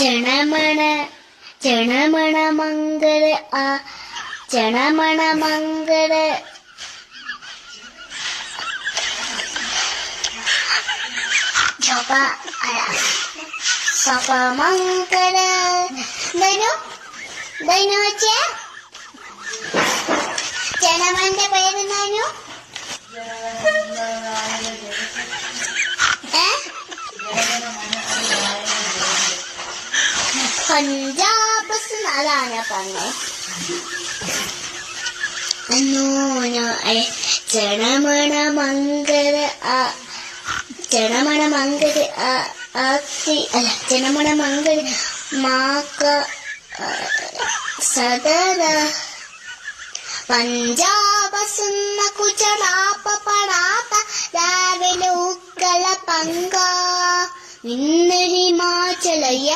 ചണമണ ചണമണ മംഗള ആ ചണമണ മംഗള ജപ സപ മംഗള ധനു ധനു വെച്ചേ ചണമന്റെ പേര് ധനു പഞ്ചാബ് അതാണ് പറഞ്ഞേ ചണമണ മംഗള ചണമണ മംഗള അല്ല ചണമണ മംഗള മാക്ക സദര പഞ്ചാബ് സുന്ന കുചറാപ്പ പടാത്ത രാവിലെ ഉക്കല പങ്ക ഇന്ന് ഹിമാചലയ